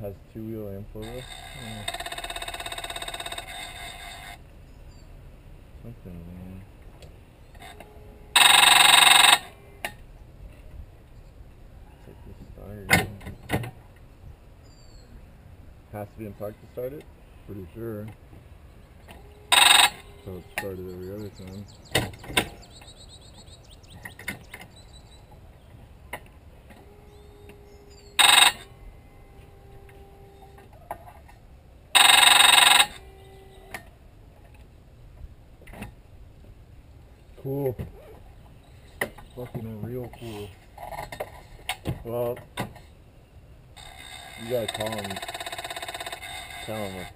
has two-wheel and four-wheel. Something, man. Take this start. Has to be in park to start it? Pretty sure. So it started every other time. Cool. Fucking real cool. Well, you gotta call him, tell him